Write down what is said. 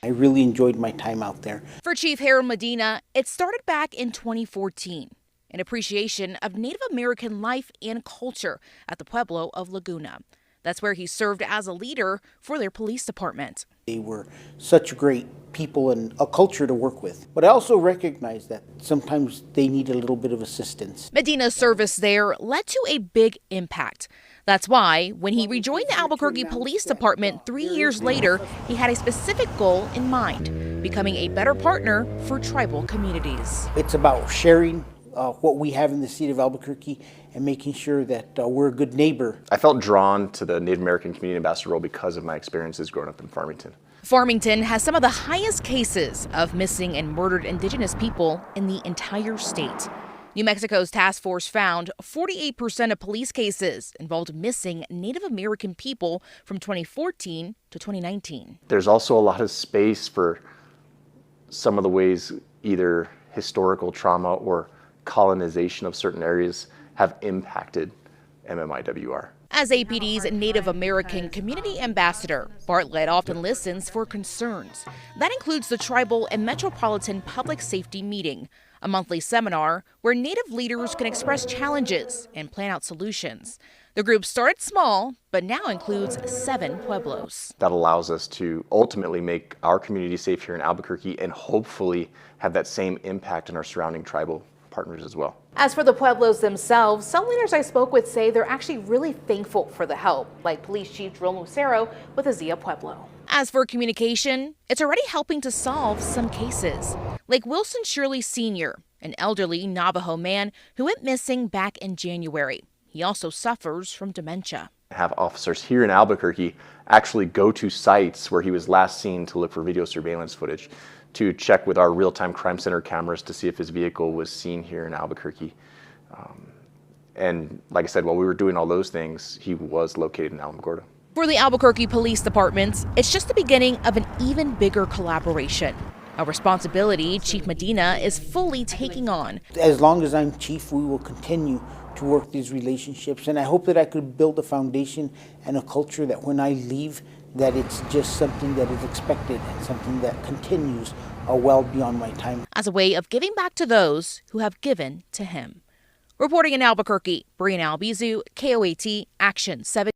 I really enjoyed my time out there. For Chief Harold Medina, it started back in 2014, an appreciation of Native American life and culture at the Pueblo of Laguna. That's where he served as a leader for their police department. They were such great people and a culture to work with. But I also recognize that sometimes they need a little bit of assistance. Medina's service there led to a big impact. That's why, when he rejoined the Albuquerque Police Department 3 years later, he had a specific goal in mind: becoming a better partner for tribal communities. It's about sharing what we have in the city of Albuquerque and making sure that we're a good neighbor. I felt drawn to the Native American Community Ambassador role because of my experiences growing up in Farmington. Farmington has some of the highest cases of missing and murdered Indigenous people in the entire state. New Mexico's task force found 48% of police cases involved missing Native American people from 2014 to 2019. There's also a lot of space for some of the ways either historical trauma or colonization of certain areas have impacted MMIWR. As APD's Native American Community Ambassador, Bartlett often listens for concerns. That includes the Tribal and Metropolitan Public Safety Meeting, a monthly seminar where Native leaders can express challenges and plan out solutions. The group started small, but now includes 7 pueblos. That allows us to ultimately make our community safe here in Albuquerque and hopefully have that same impact on our surrounding tribal partners as well. As for the pueblos themselves, some leaders I spoke with say they're actually really thankful for the help, like Police Chief Drill Lucero with Azia Pueblo. As for communication, it's already helping to solve some cases, like Wilson Shirley Sr., an elderly Navajo man who went missing back in January. He also suffers from dementia. Have officers here in Albuquerque actually go to sites where he was last seen to look for video surveillance footage, to check with our real-time crime center cameras to see if his vehicle was seen here in Albuquerque. And like I said, while we were doing all those things, he was located in Alamogordo. For the Albuquerque Police Department, it's just the beginning of an even bigger collaboration, a responsibility Chief Medina is fully taking on. As long as I'm chief, we will continue to work these relationships, and I hope that I could build a foundation and a culture that when I leave, that it's just something that is expected and something that continues well beyond my time. As a way of giving back to those who have given to him. Reporting in Albuquerque, Brianna Albizu, KOAT, Action 7.